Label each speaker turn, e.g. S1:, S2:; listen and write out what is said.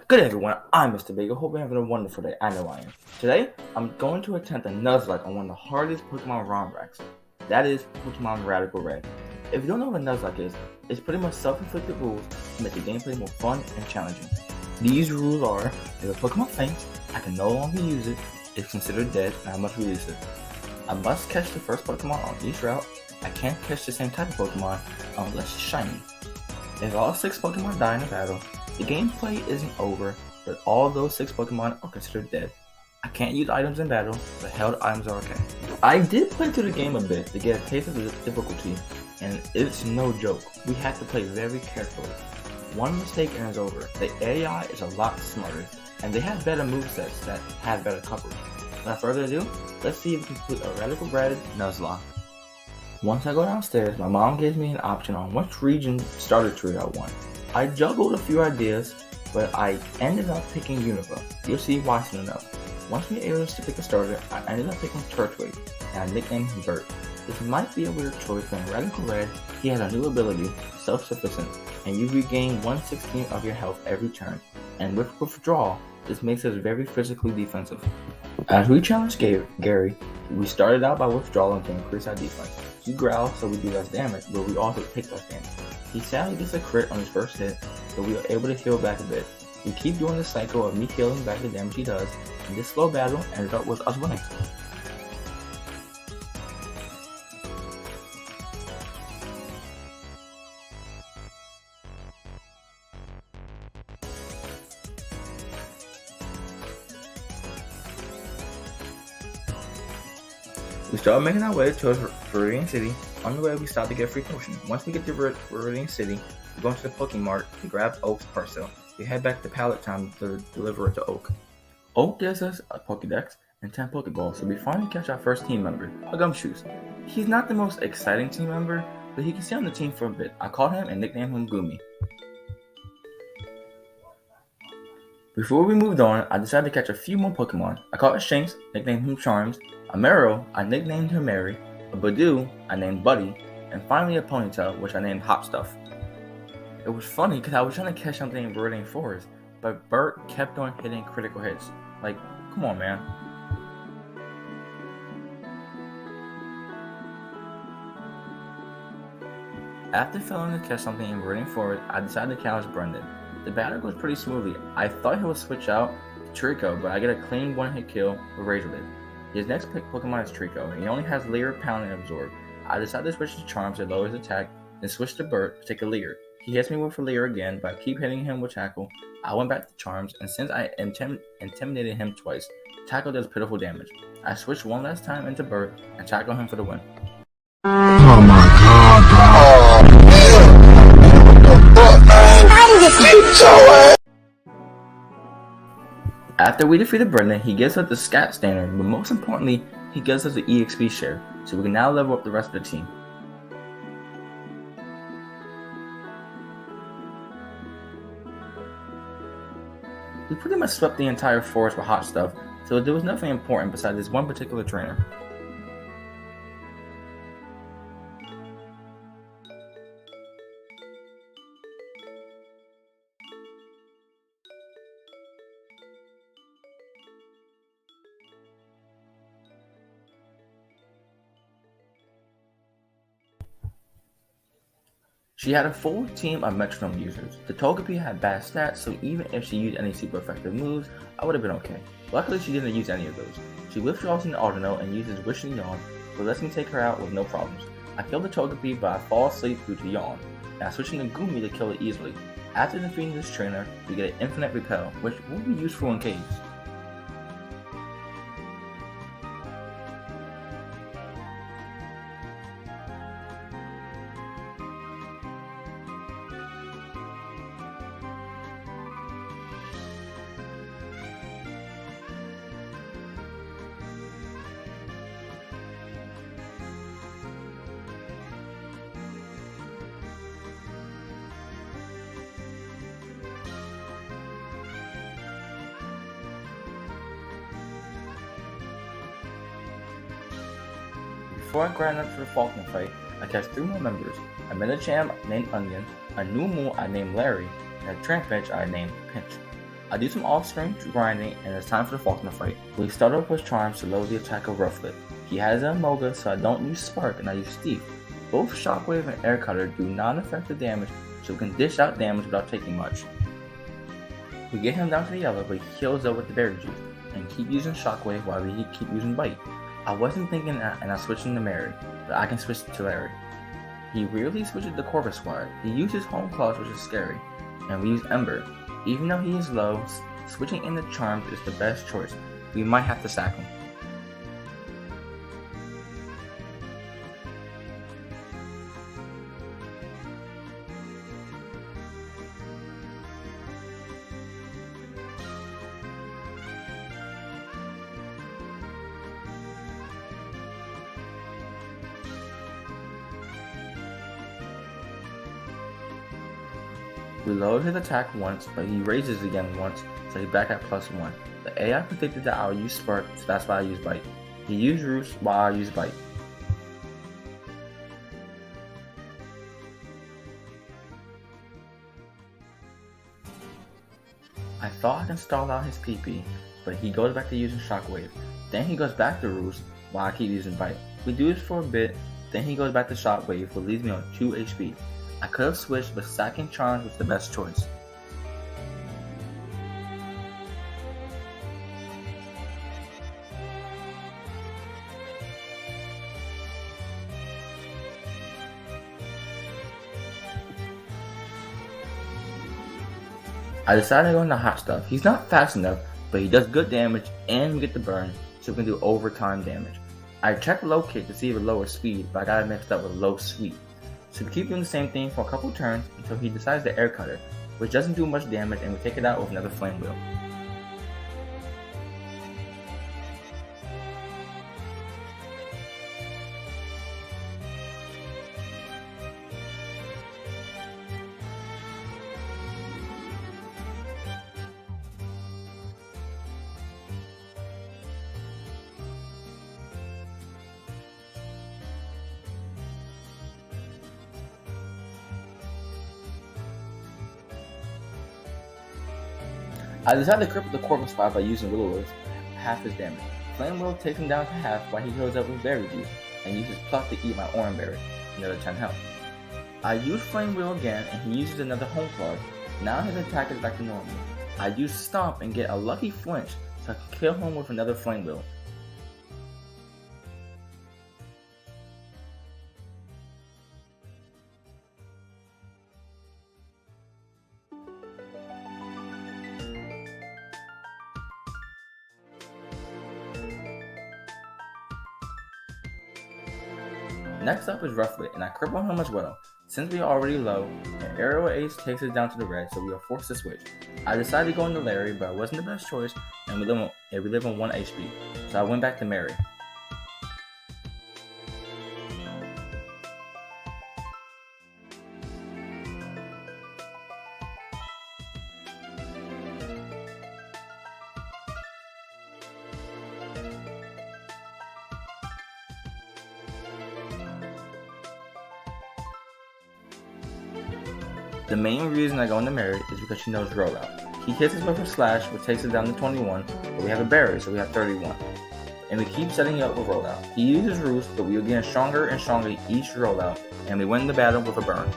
S1: Good day, everyone, I'm Mr. Big. Hope you're having a wonderful day. I know I am. Today, I'm going to attempt a Nuzlocke on one of the hardest Pokemon ROM racks. That is Pokemon Radical Red. If you don't know what a Nuzlocke is, it's pretty much self-inflicted rules to make the gameplay more fun and challenging. These rules are, if a Pokemon faints, I can no longer use it, it's considered dead, and I must release it. I must catch the first Pokemon on each route. I can't catch the same type of Pokemon unless it's shiny. If all 6 Pokemon die in a battle, the gameplay isn't over, but all those 6 Pokemon are considered dead. I can't use items in battle, but held items are okay. I did play through the game a bit to get a taste of the difficulty, and it's no joke. We have to play very carefully. One mistake and it's over. The AI is a lot smarter, and they have better movesets that have better coverage. Without further ado, let's see if we can complete a Radical Red Nuzlocke. Once I go downstairs, my mom gives me an option on which region starter tree I want. I juggled a few ideas, but I ended up picking Unova. You'll see why soon enough. Once we were able to pick a starter, I ended up picking Turtwig, and I nicknamed him Bert. This might be a weird choice, but in Radical Red, he has a new ability, Self-Sufficient, and you regain 1/16 of your health every turn. And with Withdrawal, this makes us very physically defensive. As we challenged Gary, we started out by withdrawing to increase our defense. He growls so we do less damage, but we also take less damage. He sadly gets a crit on his first hit, but we are able to heal back a bit. We keep doing the cycle of me healing back the damage he does, and this slow battle ended up with us winning. We started making our way towards Viridian City. On the way, we stopped to get a free potion. Once we get to Viridian City, we go into the Pokemart to grab Oak's parcel. We head back to Pallet Town to deliver it to Oak. Oak gives us a Pokedex and 10 Pokeballs, so we finally catch our first team member, a Gumshoes. He's not the most exciting team member, but he can stay on the team for a bit. I called him and nicknamed him Goomy. Before we moved on, I decided to catch a few more Pokemon. I caught a Shinx, nicknamed him Charms, a Mero, I nicknamed her Mary, a Badoo, I named Buddy, and finally a Ponytail, which I named Hop Stuff. It was funny because I was trying to catch something in Viridian Forest, but Bert kept on hitting critical hits. Like, come on, man. After failing to catch something in Viridian Forest, I decided to challenge Brendan. The battle goes pretty smoothly. I thought he would switch out to Trico, but I get a clean one-hit kill with Razor Leaf. His next Pokemon is Trico. He only has Leer, Pound, and Absorb. I decided to switch to Charms to lower his attack, then switch to Bert to take a Leer. He hits me with a Leer again, but I keep hitting him with Tackle. I went back to Charms, and since I intimidated him twice, Tackle does pitiful damage. I switched one last time into Bert and tackle him for the win.
S2: Oh my god, bro.
S1: After we defeated Brendan, he gives us the Scat Standard, but most importantly, he gives us the EXP share, so we can now level up the rest of the team. We pretty much swept the entire forest with hot stuff, so there was nothing important besides this one particular trainer. She had a full team of Metronome users. The Togepi had bad stats, so even if she used any super effective moves, I would have been okay. Luckily, she didn't use any of those. She withdraws an Audino and uses Wish and Yawn, but lets me take her out with no problems. I kill the Togepi, but I fall asleep due to Yawn, and I switch into Goomy to kill it easily. After defeating this trainer, we get an Infinite Repel, which will be useful in caves. Before I grind up for the Falcon fight, I catch 3 more members, a Medicham named Onion, a Numu I named Larry, and a Trampinch I named Pinch. I do some off-screen grinding and it's time for the Faulkner fight. We start off with Charms to lower the attack of Rufflet. He has an Amoga, so I don't use Spark and I use Thief. Both Shockwave and Air Cutter do non-effective damage, so we can dish out damage without taking much. We get him down to the yellow, but he heals up with the Berry Juice, and keep using Shockwave while we keep using Bite. I wasn't thinking that, and I switched into Mary, but I can switch to Larry. He rarely switches to Corvus Squad. He uses Home Claws, which is scary, and we use Ember. Even though he is low, switching into Charms is the best choice. We might have to sack him. We lowered his attack once, but he raises again once, so he's back at +1. The AI predicted that I'll use Spark, so that's why I use Bite. He used Roost while I use Bite. I thought I can stall out his PP, but he goes back to using Shockwave. Then he goes back to Roost while I keep using Bite. We do this for a bit, then he goes back to Shockwave, which leaves me on 2 HP. I could have switched, but sacking Charms was the best choice. I decided to go into Hot Stuff. He's not fast enough, but he does good damage and we get the burn, so we can do overtime damage. I checked Locate to see if it lowers speed, but I got it mixed up with Low Sweet. So we keep doing the same thing for a couple turns until he decides to Air Cutter, which doesn't do much damage, and we take it out with another Flame Wheel. I decided to cripple the Corvus Squad by using Will-O-Wisp, half his damage. Flame Wheel takes him down to half while he heals up with Berry Juice, and uses Pluck to eat my Orange Berry, another 10 health. I use Flame Wheel again, and he uses another Home Claw. Now his attack is back to normal. I use Stomp and get a lucky flinch, so I can kill him with another Flame Wheel. Next up is Rufflet, and I cripple him as well. Since we are already low, an Aerial Ace takes us down to the red, so we are forced to switch. I decided to go into Larry, but it wasn't the best choice, and we live on 1 HP, so I went back to Mary. The main reason I go into Mary is because she knows rollout. He hits us with her slash, which takes us down to 21, but we have a berry, so we have 31. And we keep setting up with rollout. He uses Roost, but we are getting stronger and stronger each rollout, and we win the battle with a burn.